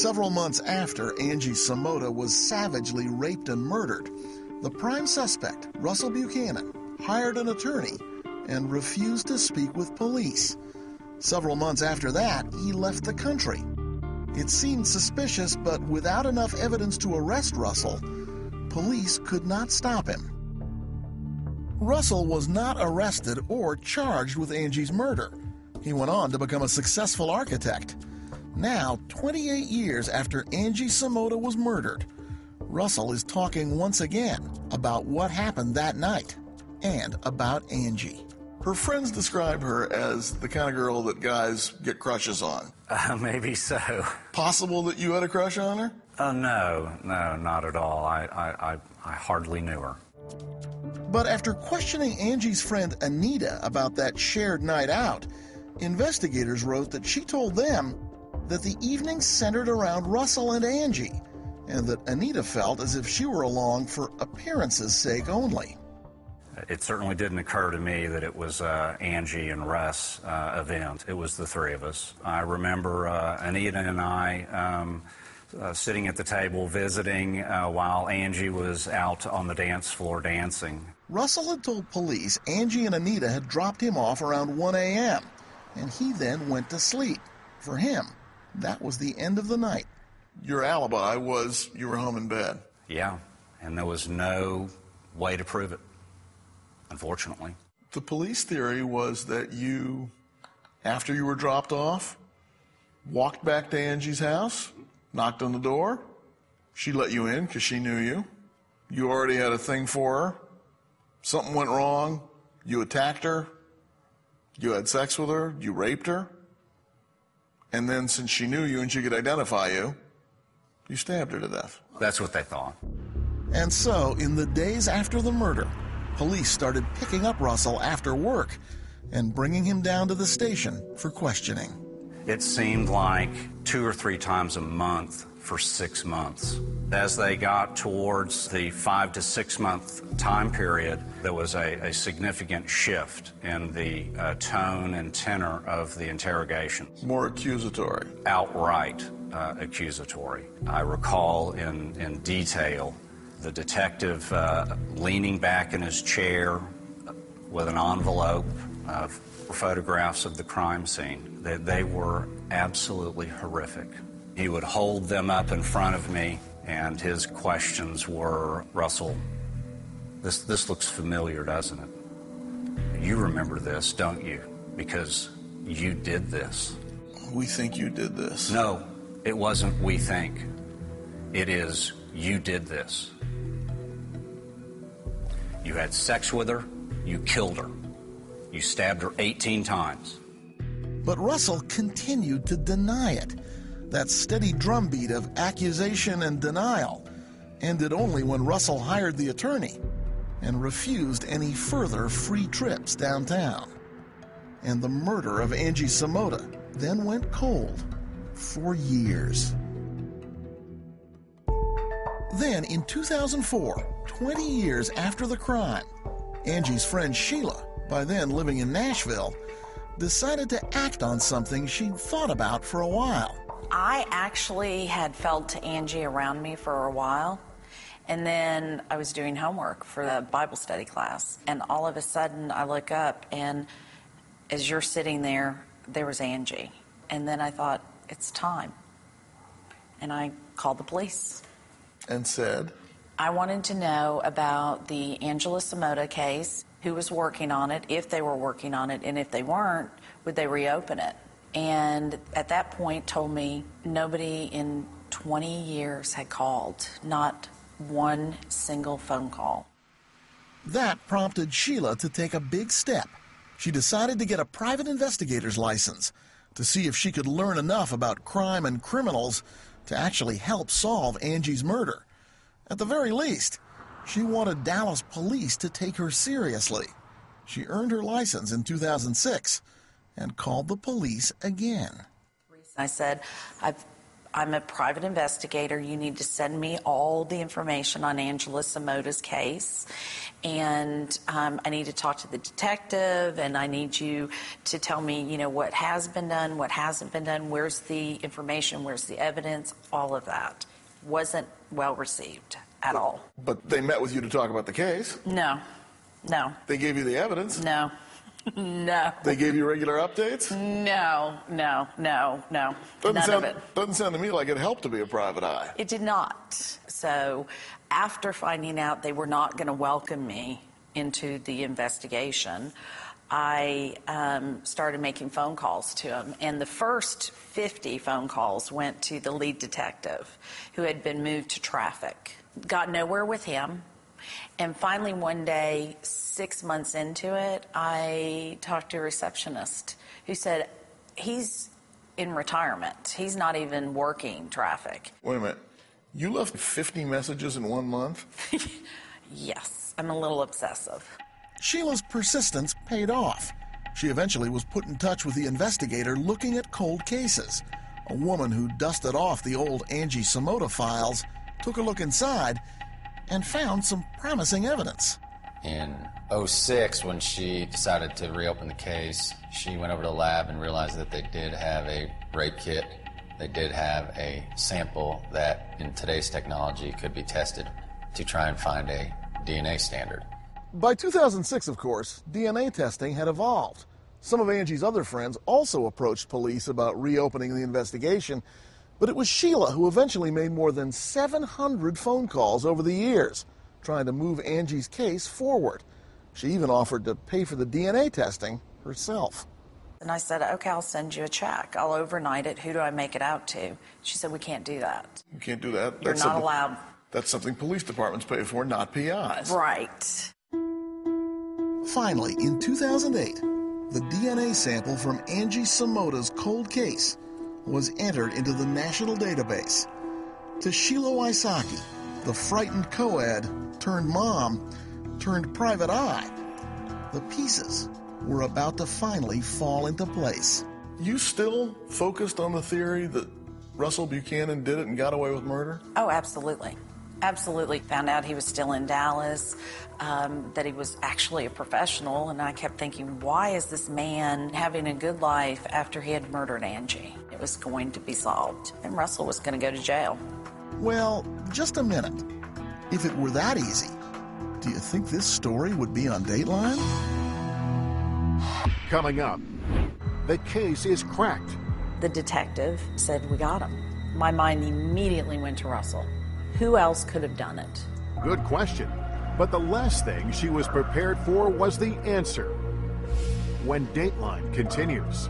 Several months after Angie Samota was savagely raped and murdered, the prime suspect, Russell Buchanan, hired an attorney and refused to speak with police. Several months after that, he left the country. It seemed suspicious, but without enough evidence to arrest Russell, police could not stop him. Russell was not arrested or charged with Angie's murder. He went on to become a successful architect. Now, 28 years after Angie Samota was murdered, Russell is talking once again about what happened that night and about Angie. Her friends describe her as the kind of girl that guys get crushes on. Maybe so. Possible that you had a crush on her? No, not at all. I hardly knew her. But after questioning Angie's friend Anita about that shared night out, investigators wrote that she told them that the evening centered around Russell and Angie, and that Anita felt as if she were along for appearances' sake only. It certainly didn't occur to me that it was Angie and Russ event. It was the three of us. I remember Anita and I sitting at the table visiting while Angie was out on the dance floor dancing. Russell had told police Angie and Anita had dropped him off around 1 a.m., and he then went to sleep. For him, that was the end of the night. Your alibi was you were home in bed. Yeah, and there was no way to prove it, unfortunately. The police theory was that you, after you were dropped off, walked back to Angie's house, knocked on the door. She let you in because she knew you. You already had a thing for her. Something went wrong. You attacked her. You had sex with her. You raped her. And then since she knew you and she could identify you, you stabbed her to death. That's what they thought. And so, in the days after the murder, police started picking up Russell after work and bringing him down to the station for questioning. It seemed like 2 or 3 times a month for 6 months. As they got towards the 5 to 6 month time period, there was a significant shift in the tone and tenor of the interrogation. More accusatory. Outright accusatory. I recall in detail the detective leaning back in his chair with an envelope of photographs of the crime scene. They were absolutely horrific. He would hold them up in front of me, and his questions were, Russell, this looks familiar, doesn't it? You remember this, don't you? Because you did this. We think you did this. No, it wasn't we think. It is you did this. You had sex with her, you killed her. You stabbed her 18 times. But Russell continued to deny it. That steady drumbeat of accusation and denial ended only when Russell hired the attorney and refused any further free trips downtown. And the murder of Angie Samota then went cold for years. Then, in 2004, 20 years after the crime, Angie's friend Sheila, by then living in Nashville, decided to act on something she'd thought about for a while. I actually had felt Angie around me for a while, and then I was doing homework for the Bible study class, and all of a sudden I look up, and as you're sitting there, there was Angie. And then I thought, it's time. And I called the police. And said? I wanted to know about the Angela Samota case, who was working on it, if they were working on it, and if they weren't, would they reopen it? And at that point told me nobody in 20 years had called, not one single phone call. That prompted Sheila to take a big step. She decided to get a private investigator's license to see if she could learn enough about crime and criminals to actually help solve Angie's murder. At the very least, she wanted Dallas police to take her seriously. She earned her license in 2006 and called the police again. I said, I'm a private investigator. You need to send me all the information on Angela Samota's case. And I need to talk to the detective, and I need you to tell me, you know, what has been done, what hasn't been done, where's the information, where's the evidence, all of that. Wasn't well received at all. But they met with you to talk about the case. No. They gave you the evidence. No. No. They gave you regular updates. No. None of it. Doesn't sound to me like it helped to be a private eye. It did not. So after finding out they were not going to welcome me into the investigation, I started making phone calls to him. And the first 50 phone calls went to the lead detective, who had been moved to traffic. Got nowhere with him. And finally one day, 6 months into it, I talked to a receptionist who said, he's in retirement. He's not even working traffic. Wait a minute. You left 50 messages in 1 month? Yes, I'm a little obsessive. Sheila's persistence paid off. She eventually was put in touch with the investigator looking at cold cases. A woman who dusted off the old Angie Samota files, took a look inside, and found some promising evidence. In 2006, when she decided to reopen the case, she went over to the lab and realized that they did have a rape kit. They did have a sample that, in today's technology, could be tested to try and find a DNA standard. By 2006, of course, DNA testing had evolved. Some of Angie's other friends also approached police about reopening the investigation, but it was Sheila who eventually made more than 700 phone calls over the years, trying to move Angie's case forward. She even offered to pay for the DNA testing herself. And I said, okay, I'll send you a check. I'll overnight it. Who do I make it out to? She said, we can't do that. You can't do that? You're not allowed. That's something police departments pay for, not PIs. Right. Finally, in 2008, the DNA sample from Angie Samota's cold case was entered into the national database. To Sheila Wysocki, the frightened co-ed turned mom turned private eye, the pieces were about to finally fall into place. You still focused on the theory that Russell Buchanan did it and got away with murder? Oh, absolutely. Absolutely. Found out he was still in Dallas, that he was actually a professional, and I kept thinking, why is this man having a good life after he had murdered Angie? It was going to be solved, and Russell was going to go to jail. Well, just a minute. If it were that easy, do you think this story would be on Dateline? Coming up, the case is cracked. The detective said, we got him. My mind immediately went to Russell. Who else could have done it? Good question. But the last thing she was prepared for was the answer. When Dateline continues.